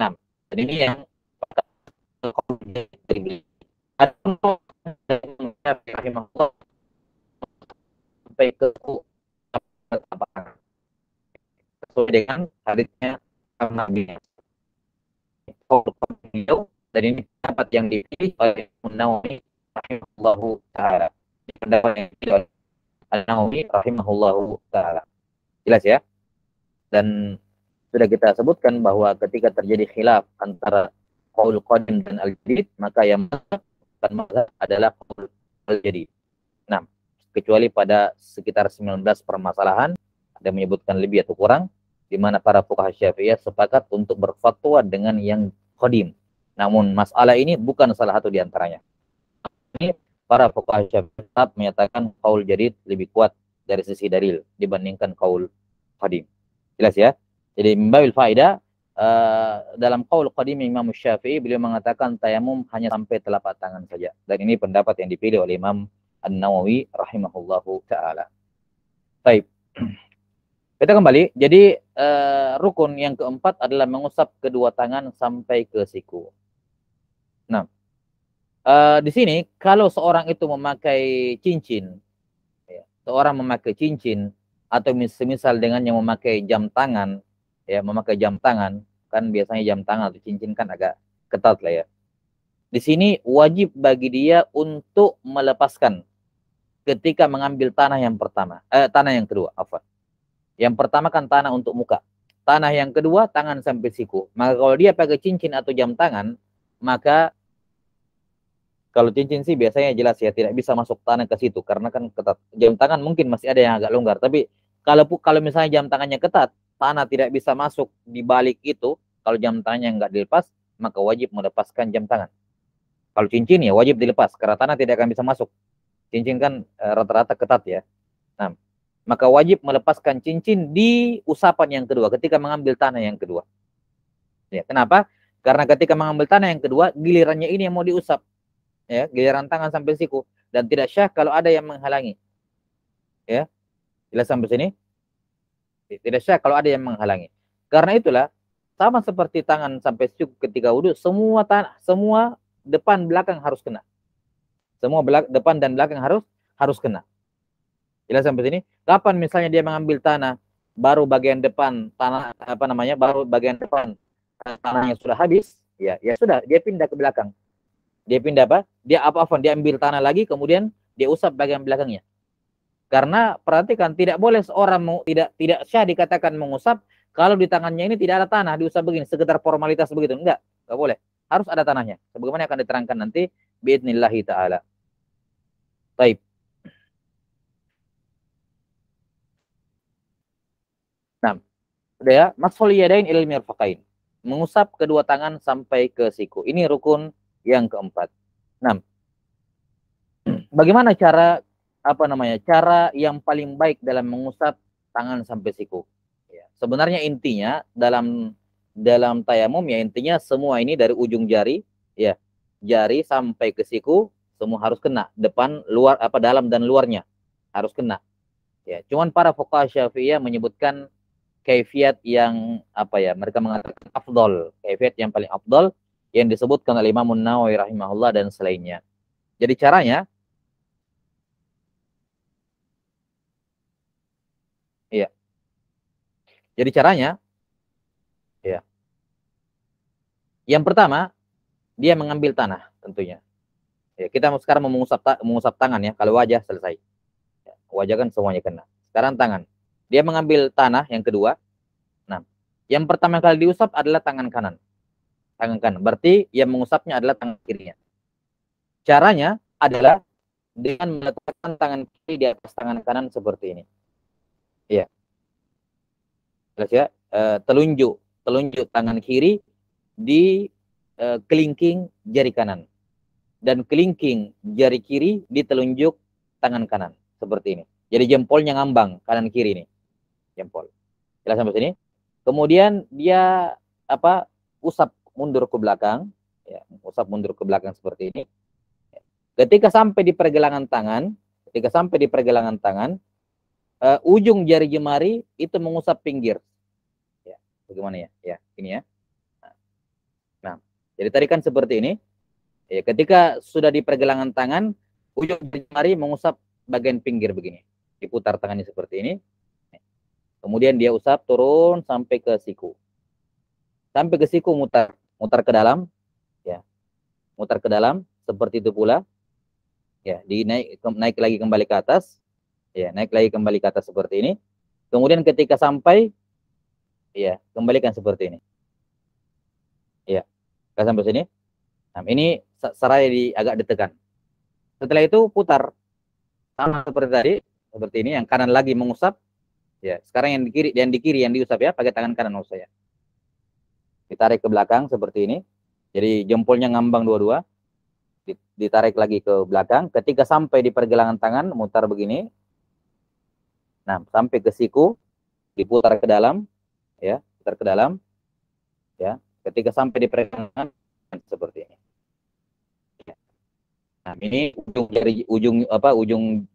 [SPEAKER 1] Nah, dan ini yang rahimahullah sampai ke sesuai dengan haditsnya Nabi. Dan ini pendapat yang dipilih oleh Nawawi rahimahullahu taala. Pendapat yang dipilih oleh Nawawi rahimahullahu taala. Jelas ya? Dan sudah kita sebutkan bahwa ketika terjadi khilaf antara qaul qadim dan al-jadid, maka yang mazhab adalah qaul al-jadid. Nah, kecuali pada sekitar 19 permasalahan, ada menyebutkan lebih atau kurang, di mana para fuqaha Syafi'iyah sepakat untuk berfatwa dengan yang qadim. Namun masalah ini bukan salah satu di antaranya. para fuqaha Syafi'i menyatakan qaul jadid lebih kuat dari sisi dalil dibandingkan qaul qadim. Jelas ya? Jadi membabil faedah dalam qaul qadim Imam Syafi'i beliau mengatakan tayamum hanya sampai telapak tangan saja. Dan ini pendapat yang dipilih oleh Imam An-Nawawi rahimahullahu taala. Baik. Kita kembali. Jadi rukun yang keempat adalah mengusap kedua tangan sampai ke siku. Nah, di sini kalau seorang itu memakai cincin, ya, seorang memakai cincin atau semisal dengan yang memakai jam tangan, ya memakai jam tangan, kan biasanya jam tangan atau cincin kan agak ketat lah ya. Di sini wajib bagi dia untuk melepaskan ketika mengambil tanah yang pertama, tanah yang kedua, apa? Yang pertama kan tanah untuk muka. Tanah yang kedua tangan sampai siku. Maka kalau dia pakai cincin atau jam tangan, maka kalau cincin sih biasanya jelas ya tidak bisa masuk tanah ke situ karena kan ketat. Jam tangan mungkin masih ada yang agak longgar, tapi kalau misalnya jam tangannya ketat, tanah tidak bisa masuk di balik itu. Kalau jam tangannya nggak dilepas, maka wajib melepaskan jam tangan. Kalau cincin ya wajib dilepas karena tanah tidak akan bisa masuk. Cincin kan rata-rata ketat ya. Nah, maka wajib melepaskan cincin di usapan yang kedua ketika mengambil tanah yang kedua. Ya, kenapa? Karena ketika mengambil tanah yang kedua, gilirannya ini yang mau diusap. Ya, giliran tangan sampai siku dan tidak syah kalau ada yang menghalangi. Ya. Jelas sampai sini? Tidak syah kalau ada yang menghalangi. Karena itulah sama seperti tangan sampai siku ketika wudhu, semua depan belakang harus kena. Semua depan dan belakang harus kena. Jelas sampai sini? Kapan misalnya dia mengambil tanah, baru bagian depan tanah baru bagian depan tanahnya sudah habis, ya sudah, dia pindah ke belakang. Dia pindah apa? Dia ambil tanah lagi, kemudian dia usap bagian belakangnya. Karena perhatikan, tidak boleh seorang tidak syah dikatakan mengusap kalau di tangannya ini tidak ada tanah, diusap begini, sekedar formalitas begitu. Enggak boleh. Harus ada tanahnya. Sebagaimana akan diterangkan nanti biidnillahi ta'ala. Baik. Nah, udah ya, masful yadain ilal mirfaqain. Mengusap kedua tangan sampai ke siku. Ini rukun yang keempat. Nah, bagaimana cara cara yang paling baik dalam mengusap tangan sampai siku? Ya, sebenarnya intinya dalam tayamum ya intinya semua ini dari ujung jari ya, jari sampai ke siku semua harus kena, depan, luar dalam dan luarnya harus kena. Ya, cuman para fuqaha Syafi'iyah menyebutkan kaifiat yang mereka mengatakan afdol, kaifiat yang paling afdol yang disebutkan oleh Imam Nawawi rahimahullah dan selainnya. Jadi caranya iya. Jadi caranya ya. Yang pertama, dia mengambil tanah tentunya. Ya, kita sekarang mau mengusap tangan ya. Kalau wajah selesai. Ya, wajah kan semuanya kena. Sekarang tangan. Dia mengambil tanah yang kedua. Nah, yang pertama kali diusap adalah tangan kanan. Tangan kanan. Berarti yang mengusapnya adalah tangan kirinya. Caranya adalah dengan meletakkan tangan kiri di atas tangan kanan seperti ini. Iya. Jelas ya? Telunjuk tangan kiri di kelingking jari kanan. Dan kelingking jari kiri di telunjuk tangan kanan. Seperti ini. Jadi jempolnya ngambang kanan kiri nih. Jempol. Jelas sampai sini? Kemudian dia usap mundur ke belakang. Ya, usap mundur ke belakang seperti ini. Ketika sampai di pergelangan tangan, ujung jari jemari itu mengusap pinggir. Ya, bagaimana ya? Ya, ini ya. Nah, jadi tadi kan seperti ini. Ya, ketika sudah di pergelangan tangan, ujung jari mengusap bagian pinggir begini. Diputar tangannya seperti ini. Kemudian dia usap turun sampai ke siku. Sampai ke siku mutar ke dalam. Ya. Mutar ke dalam seperti itu pula. Ya, naik lagi kembali ke atas. Ya, naik lagi kembali ke atas seperti ini. Kemudian ketika sampai ya, kembalikan seperti ini. Ya. Sampai sini. Nah, ini seraya agak ditekan. Setelah itu putar sama seperti tadi, seperti ini. Yang kanan lagi mengusap. Ya, sekarang yang di kiri yang diusap ya, pakai tangan kanan maksud saya. Ditarik ke belakang seperti ini. Jadi jempolnya ngambang dua-dua. ditarik lagi ke belakang. Ketika sampai di pergelangan tangan, mutar begini. Nah, sampai ke siku, diputar ke dalam, ya, putar ke dalam, ya. Ketika sampai di pergelangan seperti ini. Nah, ini ujung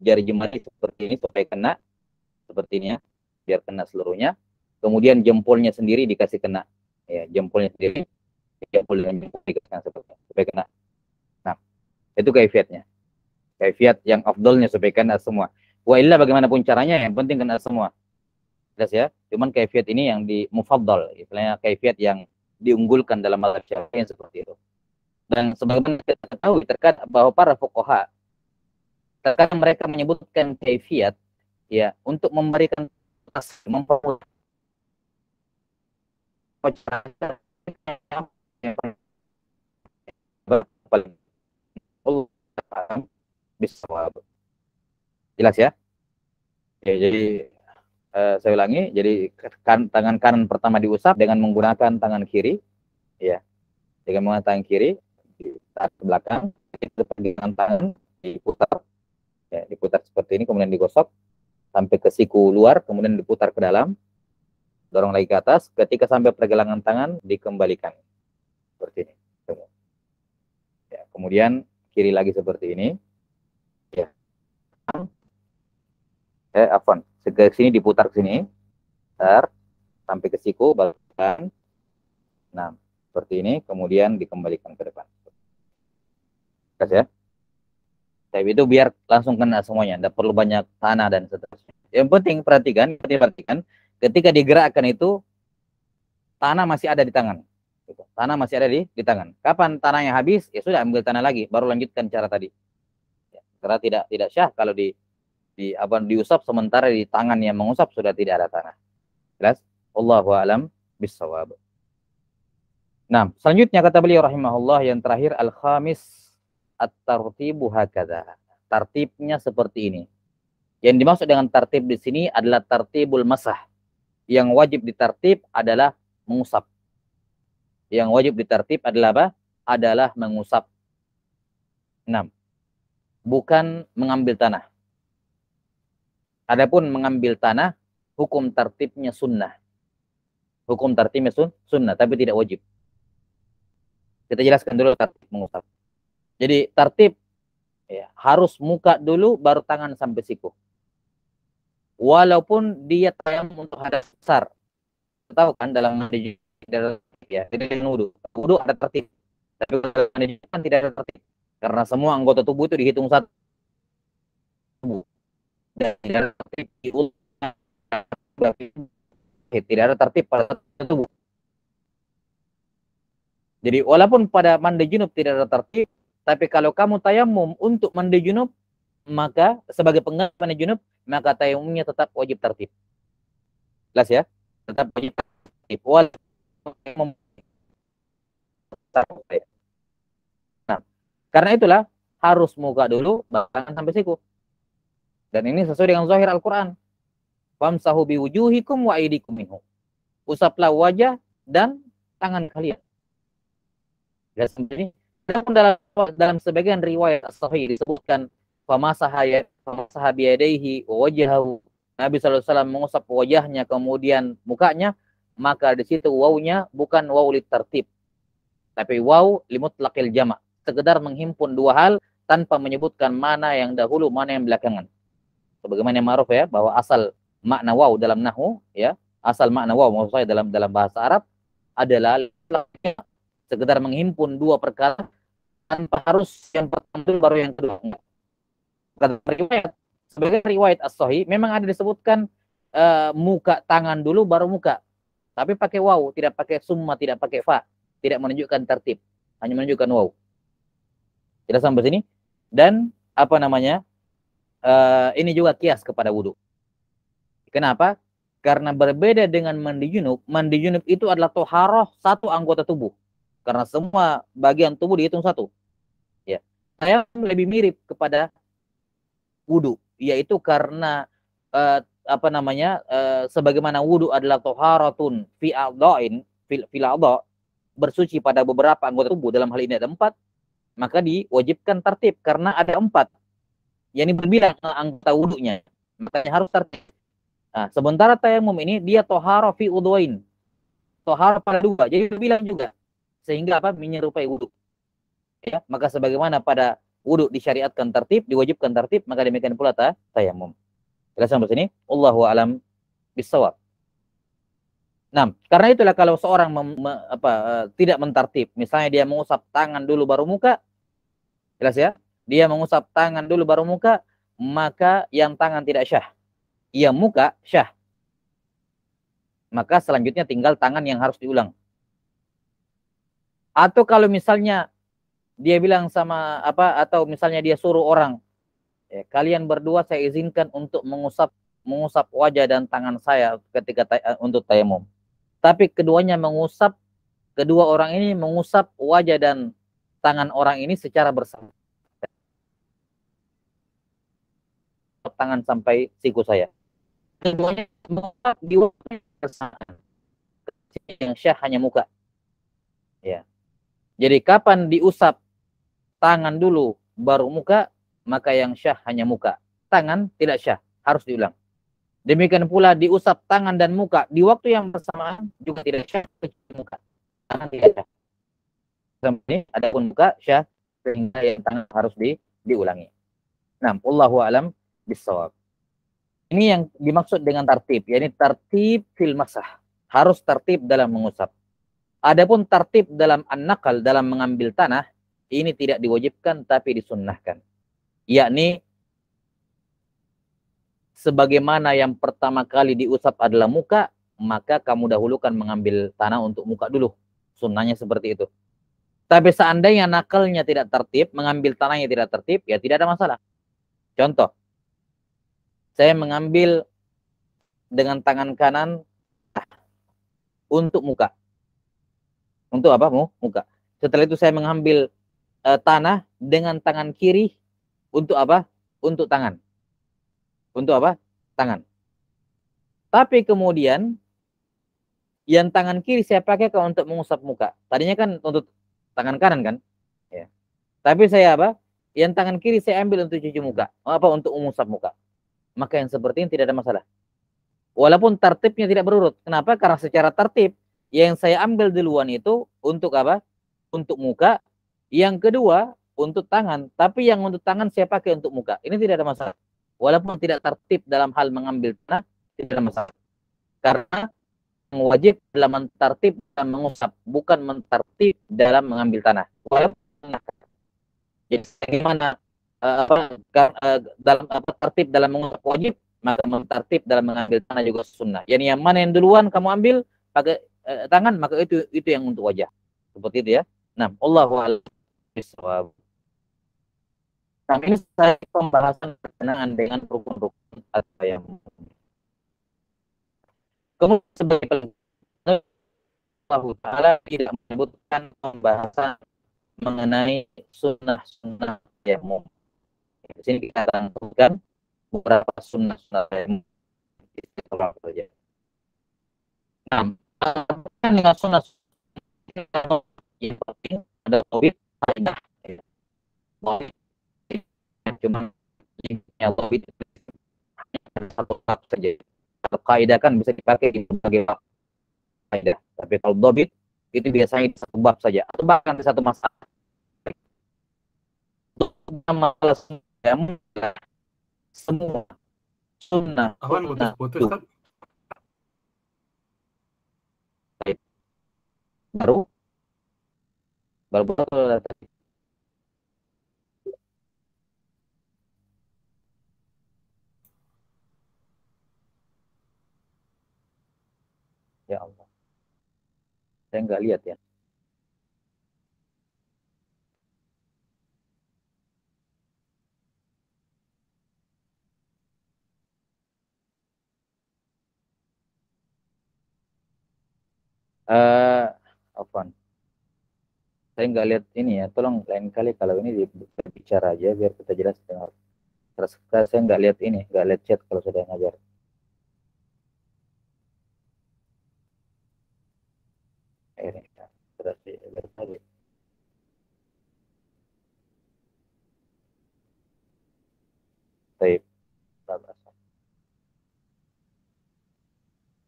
[SPEAKER 1] jari jemari seperti ini supaya kena seperti ini ya, biar kena seluruhnya. Kemudian jempolnya sendiri dikasih kena, ya, jempolnya sendiri, jempol dengan jempol dikasih seperti ini, supaya kena. Nah, itu kaifiatnya. Kaifiat yang afdolnya supaya kena semua. Wa illa bagaimanapun caranya, yang penting kena semua. Jelas ya. Cuman kaifiat ini yang di mufaddal, istilahnya kaifiat yang diunggulkan dalam mazhab Syafi'i seperti itu. Dan sebagaimana kita ketahui terkadang bahwa para fuqaha terkadang mereka menyebutkan kaifiat ya untuk memberikan mempermudah jelas ya. Ya, jadi saya ulangi, jadi tangan kanan pertama diusap dengan menggunakan tangan kiri, ya, dengan menggunakan tangan kiri, ditarik ke belakang, dengan tangan diputar, ya, diputar seperti ini, kemudian digosok sampai ke siku luar, kemudian diputar ke dalam, dorong lagi ke atas, ketika sampai pergelangan tangan dikembalikan seperti ini. Ya, kemudian kiri lagi seperti ini, ya, afwan, ke sini diputar ke sini, sampai ke siku, bahkan, nah, seperti ini, kemudian dikembalikan ke depan. Kasih ya. Tapi itu biar langsung kena semuanya, tidak perlu banyak tanah dan seterusnya. Yang penting perhatikan, ketika digerakkan itu tanah masih ada di tangan. Tanah masih ada di tangan. Kapan tanahnya habis, ya sudah ambil tanah lagi, baru lanjutkan cara tadi. Ya, karena tidak syah kalau diusap sementara di tangan yang mengusap sudah tidak ada tanah. Jelas? Allahu a'lam bissawab. Nah, selanjutnya kata beliau rahimahullah yang terakhir al-khamis at-tartibu hakadha. Tartibnya seperti ini. Yang dimaksud dengan tartib di sini adalah tartibul masah. Yang wajib ditartib adalah mengusap. Yang wajib ditartib adalah apa? Adalah mengusap. 6. Bukan mengambil tanah. Adapun mengambil tanah, hukum tartibnya sunnah. Hukum tartibnya sunnah, tapi tidak wajib. Kita jelaskan dulu tartib mengusap. Jadi tartib ya, harus muka dulu, baru tangan sampai siku. Walaupun dia tayamum untuk hadas besar. Tahu kan dalam mandi ya, tidak ada wudu ada tertib. Tapi mandi kan tidak ada tertib. Karena semua anggota tubuh itu dihitung satu. Dan tidak ada tertib tidak ada tertib pada tubuh. Jadi walaupun pada mandi junub tidak ada tertib, tapi kalau kamu tayamum untuk mandi junub, maka sebagai pengganti mandi junub, maka tayamumnya tetap wajib tertib. Jelas ya? Tetap wajib tertib. Walaupun nah, karena itulah harus muka dulu, bahkan sampai siku. Dan ini sesuai dengan zahir Al-Quran. Famsahu biwujuhikum wa aydikum minhu. Usaplah wajah dan tangan kalian. Dan ini dalam sebagian riwayat sahih disebutkan famasaha biyadaihi wa wajhahu. Nabi SAW mengusap wajahnya kemudian mukanya, maka di situ wawunya bukan waw litartib, tapi waw limutlaqil jama', sekedar menghimpun dua hal tanpa menyebutkan mana yang dahulu mana yang belakangan. Sebagaimana yang ma'ruf ya, bahwa asal makna waw dalam nahwu ya, asal makna waw maksud saya dalam bahasa Arab adalah sekedar menghimpun dua perkara tanpa harus yang pertama dulu baru yang kedua. Sebagai riwayat as-sahih memang ada disebutkan muka tangan dulu baru muka, tapi pakai waw, tidak pakai summa, tidak pakai fa, tidak menunjukkan tertib, hanya menunjukkan waw. Tidak sampai sini. Dan apa namanya, ini juga kias kepada wudu. Kenapa? Karena berbeda dengan mandi junub itu adalah toharoh satu anggota tubuh. Karena semua bagian tubuh dihitung satu. Ya, saya lebih mirip kepada wudu, yaitu karena apa namanya, sebagaimana wudu adalah toharatun fi a'dha'in fil a'dha', bersuci pada beberapa anggota tubuh, dalam hal ini ada 4, maka diwajibkan tertib karena ada 4. Yani berbilang anggota wudunya, makanya harus tertib. Nah, sementara tayamum ini dia tohara fi udwain, tohara pada 2, jadi berbilang juga, sehingga apa, menyerupai wudu. Ya, maka sebagaimana pada wudu disyariatkan tertib, diwajibkan tertib, maka demikian pula tayamum. Jelas sampai sini? Allahu a'lam bissawab. Nah, karena itulah kalau seorang tidak mentertib, misalnya dia mengusap tangan dulu baru muka, jelas ya, dia mengusap tangan dulu baru muka, maka yang tangan tidak syah, yang muka syah. Maka selanjutnya tinggal tangan yang harus diulang. Atau kalau misalnya dia bilang sama atau misalnya dia suruh orang, ya, kalian berdua saya izinkan untuk mengusap wajah dan tangan saya ketika untuk tayamum. Tapi kedua orang ini mengusap wajah dan tangan orang ini secara bersama. Tangan sampai siku saya. Keduanya mengusap di waktu bersamaan. Yang syah hanya muka. Ya. Jadi kapan diusap tangan dulu baru muka, maka yang syah hanya muka. Tangan tidak syah, harus diulang. Demikian pula diusap tangan dan muka di waktu yang bersamaan juga tidak syah kecuali muka. Tangan tidak syah. Sampai adapun muka syah, sehingga yang tangan harus diulangi. Nah, wallahu alam bissawab. Ini yang dimaksud dengan tertib, yakni tertib fil masah. Harus tertib dalam mengusap. Adapun tertib dalam an-naqal, dalam mengambil tanah, ini tidak diwajibkan tapi disunnahkan. Yakni sebagaimana yang pertama kali diusap adalah muka, maka kamu dahulukan mengambil tanah untuk muka dulu. Sunnahnya seperti itu. Tapi seandainya nakalnya tidak tertib, mengambil tanahnya tidak tertib, ya tidak ada masalah. Contoh, saya mengambil dengan tangan kanan untuk muka. Untuk apa? Muka. Setelah itu saya mengambil tanah dengan tangan kiri untuk apa? Untuk tangan. Untuk apa? Tangan. Tapi kemudian yang tangan kiri saya pakai untuk mengusap muka. Tadinya kan untuk tangan kanan kan? Ya. Tapi saya apa? Yang tangan kiri saya ambil untuk cuci muka. Apa? Untuk mengusap muka. Maka yang seperti ini tidak ada masalah. Walaupun tertibnya tidak berurut. Kenapa? Karena secara tertib yang saya ambil duluan itu untuk apa? Untuk muka. Yang kedua untuk tangan. Tapi yang untuk tangan saya pakai untuk muka. Ini tidak ada masalah. Walaupun tidak tertib dalam hal mengambil tanah, tidak ada masalah. Karena yang wajib dalam mentertib dan mengusap, bukan mentertib dalam mengambil tanah. Walaupun jadi bagaimana dalam tertib dalam mengusap wajib, maka mentertib dalam mengambil tanah juga sunnah. Yani yang mana yang duluan kamu ambil pakai tangan, maka itu yang untuk wajah. Seperti itu ya. Nah, Allahu a'lam bishawab. Nah, ini saya pembahasan berkenaan dengan rukun-rukun at-tayammum. Kemudian sebagai Allah Ta'ala tidak menyebutkan pembahasan mengenai sunnah-sunnah tayammum. Di sini kita rangkumkan beberapa sunnah-sunnah tayammum. Saja. Nah, dengan sunnah yang penting ada tauhid kaidah. Cuma yang tauhid satu bab saja. Kalau kaidah kan bisa dipakai di berbagai bab kaidah. Tapi kalau dobit itu biasanya di satu bab saja atau bahkan di satu masalah. Masalah semua sunnah
[SPEAKER 2] Awan putus-putus kan?
[SPEAKER 1] baru baru ya Allah, saya nggak lihat ya. Apa? Saya nggak lihat ini ya. Tolong lain kali kalau ini bicara aja biar kita jelas dengar. Terus saya nggak lihat ini, nggak lihat chat kalau sudah ngajar. Ini terus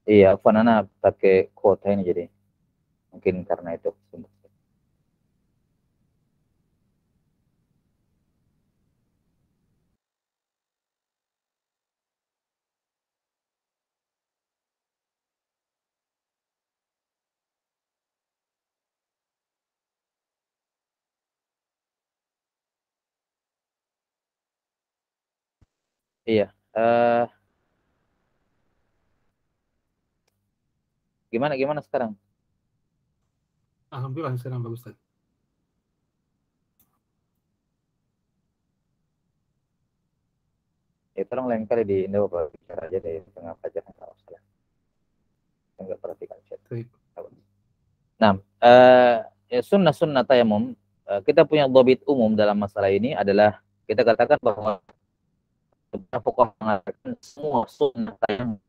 [SPEAKER 1] Iya, Fanana pakai kuota ini jadi mungkin karena itu. Iya. Gimana gimana sekarang?
[SPEAKER 2] Alhamdulillah sekarang bagus Ustaz.
[SPEAKER 1] Ya tolong lain kali di Indo bicara aja di tengah pelajaran kalau salah. Saya nggak perhatikan chat.
[SPEAKER 2] Baik.
[SPEAKER 1] Nah, ya sunnah-sunnah tayamum, kita punya dhabit umum dalam masalah ini adalah kita katakan bahwa beberapa pokok mengatakan semua sunnah tayamum,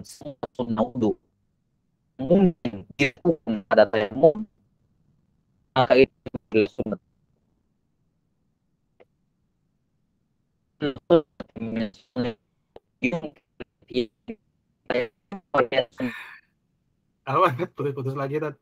[SPEAKER 1] semua sunnah wudu mungkin dilakukan pada tayamum, maka itu adalah sunnah.
[SPEAKER 2] Awan, putus-putus lagi Ustaz.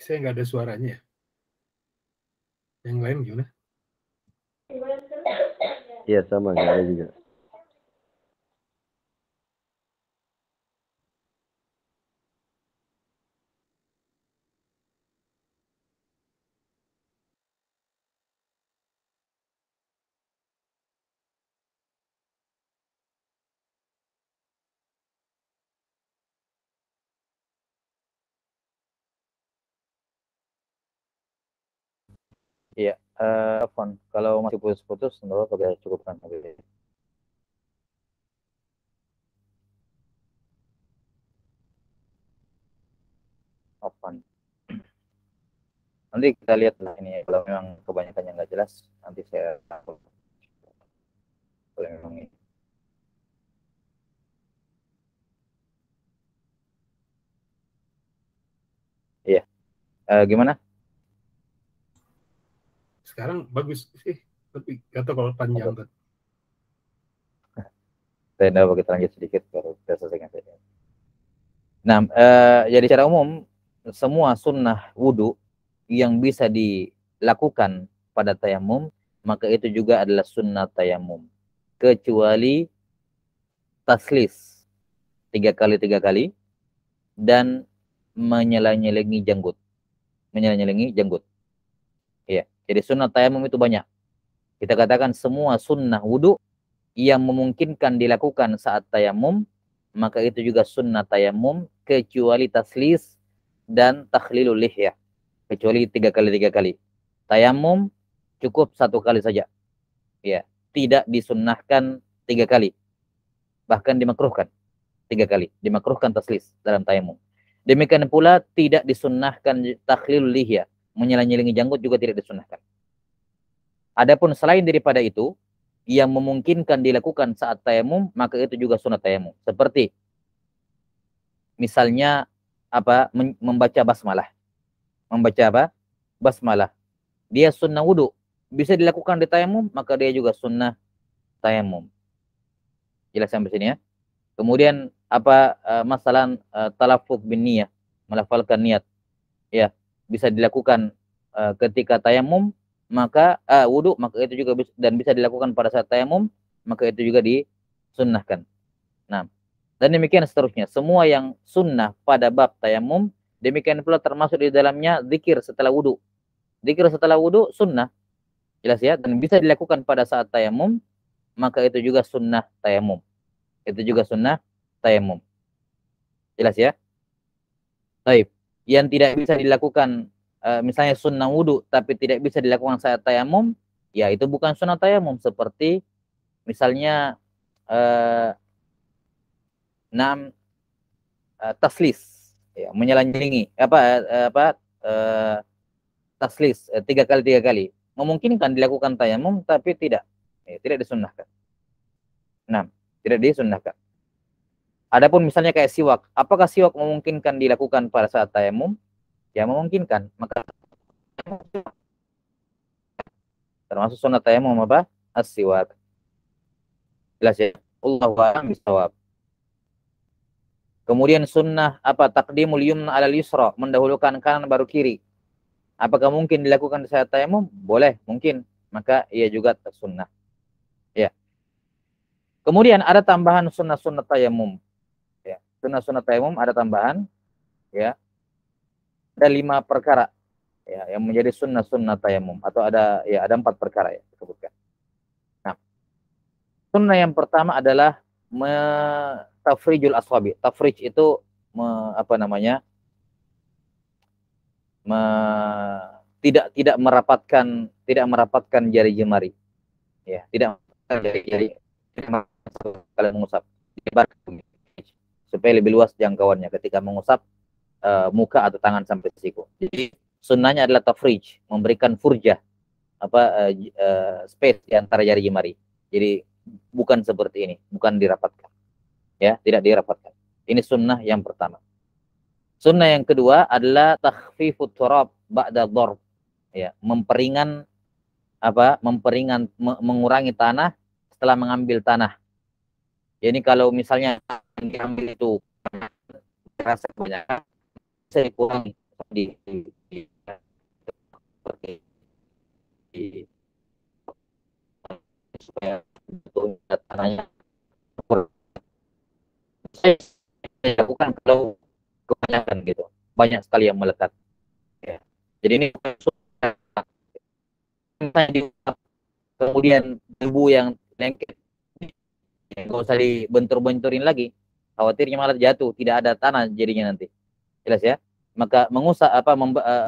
[SPEAKER 2] Saya nggak ada suaranya. Yang lain gimana?
[SPEAKER 3] Iya sama, nggak ada juga.
[SPEAKER 1] Iya, kalau masih putus-putus, menurut saya cukupkan sampai ini. Afwan. Nanti kita lihat lah ini kalau memang kebanyakan yang nggak jelas, nanti saya kalau memang ini. Iya, gimana?
[SPEAKER 2] Sekarang bagus sih, tapi nggak tahu kalau panjang Ustaz.
[SPEAKER 1] Saya coba kita lanjut sedikit baru kita selesaikan saja. Nah, jadi secara umum semua sunnah wudhu yang bisa dilakukan pada tayamum, maka itu juga adalah sunnah tayamum. Kecuali taslis 3 kali dan menyelang-nyelengi janggut. Menyelang-nyelengi janggut. Ya, jadi sunnah tayamum itu banyak. Kita katakan semua sunnah wudhu yang memungkinkan dilakukan saat tayamum, maka itu juga sunnah tayamum, kecuali taslis dan takhlilul lihya. Kecuali 3 kali. Tayamum cukup 1 kali saja. Ya, tidak disunnahkan 3 kali. Bahkan dimakruhkan 3 kali. Dimakruhkan taslis dalam tayamum. Demikian pula tidak disunnahkan takhlilul lihya. Menyelang-nyelingi janggut juga tidak disunnahkan. Adapun selain daripada itu, yang memungkinkan dilakukan saat tayamum, maka itu juga sunat tayamum. Seperti misalnya membaca basmalah. Membaca apa? Basmalah. Dia sunnah wudu. Bisa dilakukan di tayamum, maka dia juga sunnah tayamum. Jelas sampai sini ya? Kemudian apa masalah talaffuz bin niyah, melafalkan niat. Ya, bisa dilakukan ketika tayamum, maka wudu, maka itu juga dan bisa dilakukan pada saat tayamum, maka itu juga disunnahkan. Nah, dan demikian seterusnya. Semua yang sunnah pada bab tayamum, demikian pula termasuk di dalamnya zikir setelah wudu. Zikir setelah wudu sunnah, jelas ya, dan bisa dilakukan pada saat tayamum, maka itu juga sunnah tayamum. Itu juga sunnah tayamum. Jelas ya? Baik. Yang tidak bisa dilakukan misalnya sunnah wudu tapi tidak bisa dilakukan saat tayamum, ya itu bukan sunnah tayamum, seperti misalnya enam taslis, ya, menyelanjangi taslis 3 kali memungkinkan dilakukan tayamum tapi tidak disunnahkan. Nah, tidak disunnahkan. Adapun misalnya kayak siwak, apakah siwak memungkinkan dilakukan pada saat tayamum? Ya memungkinkan, maka termasuk sunnah tayamum apa? As-siwak. Jelas ya? Allahu a'lam bishawab. Kemudian sunnah apa? Taqdimul yumna 'alal yusra, mendahulukan kanan baru kiri. Apakah mungkin dilakukan saat tayamum? Boleh, mungkin. Maka ia juga sunnah. Ya. Kemudian ada tambahan sunnah-sunnah tayamum. Ya. Sunnah-sunnah tayamum ada tambahan. Ya. Ada 5 perkara. Ya, yang menjadi sunnah-sunnah tayamum. Atau ada 4 perkara ya disebutkan. Nah, sunnah yang pertama adalah tafrijul aswabi. Tafrij itu tidak merapatkan jari jemari, ya, tidak jari-jari kalau mengusap, supaya lebih luas jangkauannya ketika mengusap muka atau tangan sampai siku. Jadi sunnahnya adalah tafrij, memberikan furjah space di antara jari jemari. Jadi bukan seperti ini, bukan dirapatkan, ya, tidak dirapatkan. Ini sunnah yang pertama. Sunnah yang kedua adalah takhfifut turab ba'da dharb, ya, mengurangi tanah setelah mengambil tanah. Jadi kalau misalnya diambil itu rasa banyak, saya kurangi supaya tanahnya saya lakukan kalau kebanyakan gitu, banyak sekali yang melekat, ya. Jadi ini kemudian debu yang lengket, nggak usah dibentur-benturin lagi, khawatirnya malah jatuh, tidak ada tanah jadinya nanti. Jelas ya? Maka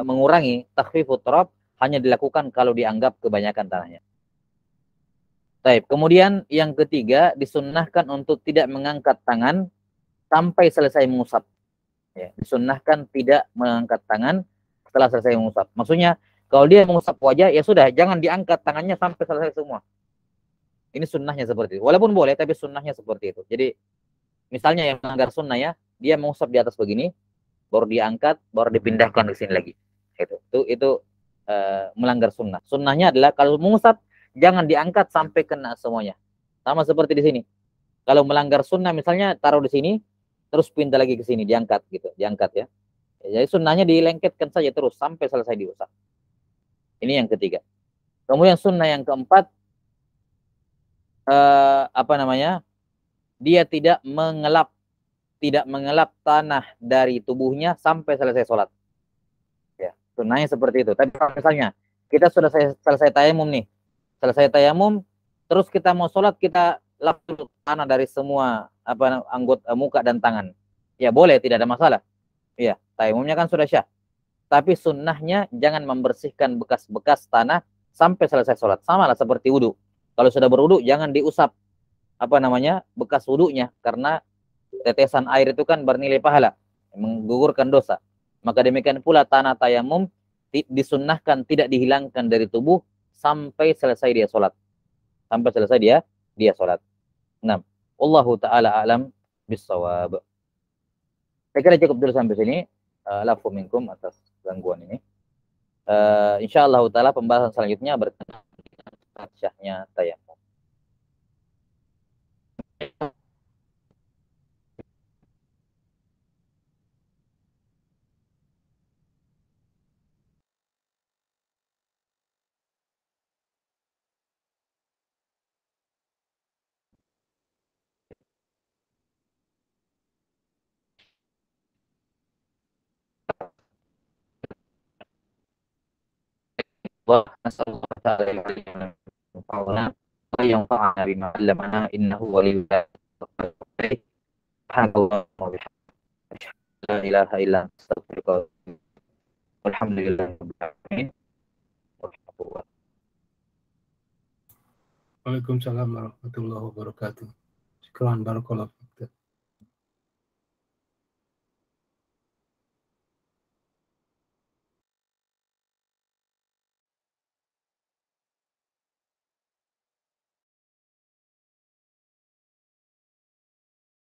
[SPEAKER 1] mengurangi takhfifut turab hanya dilakukan kalau dianggap kebanyakan tanahnya. Baik, kemudian yang ketiga disunnahkan untuk tidak mengangkat tangan sampai selesai mengusap. Ya, disunnahkan tidak mengangkat tangan setelah selesai mengusap. Maksudnya kalau dia mengusap wajah, ya sudah, jangan diangkat tangannya sampai selesai semua. Ini sunnahnya seperti itu. Walaupun boleh, tapi sunnahnya seperti itu. Jadi misalnya yang melanggar sunnah ya, dia mengusap di atas begini, baru diangkat, baru dipindahkan ke sini lagi. Itu melanggar sunnah. Sunnahnya adalah kalau mengusap jangan diangkat sampai kena semuanya. Sama seperti di sini. Kalau melanggar sunnah misalnya taruh di sini, terus pindah lagi ke sini, diangkat gitu, diangkat ya. Jadi sunnahnya dilengketkan saja terus sampai selesai diusap. Ini yang ketiga. Kemudian sunnah yang keempat, dia tidak mengelap tanah dari tubuhnya sampai selesai sholat. Ya, sunnahnya seperti itu. Tapi kalau misalnya kita sudah selesai tayamum nih, terus kita mau sholat, kita lap tanah dari semua anggota muka dan tangan. Ya boleh, tidak ada masalah. Ya, tayamumnya kan sudah syah. Tapi sunnahnya jangan membersihkan bekas-bekas tanah sampai selesai sholat. Sama lah seperti wudhu. Kalau sudah berwudhu, jangan diusap bekas wudhunya, karena tetesan air itu kan bernilai pahala, menggugurkan dosa. Maka demikian pula tanah tayamum disunnahkan tidak dihilangkan dari tubuh sampai selesai dia sholat. Sampai selesai dia sholat. Nah, Allahu ta'ala alam bisawab. Saya kira cukup dulu sampai sini. Lafu minkum atas gangguan ini. Insyaallah ta'ala pembahasan selanjutnya berkenaan dengan syahnya tayamum. الله نسأل الله تعالى أن ينفعنا وينفعنا بما علمنا إنه ولي ذلك سبحانك اللهم وبحمدك لا إله إلا أنت أستغفرك والحمد لله رب العالمين ورحمة الله.
[SPEAKER 2] Waalaikumsalam warahmatullahi wabarakatuh. Syukran barakallah.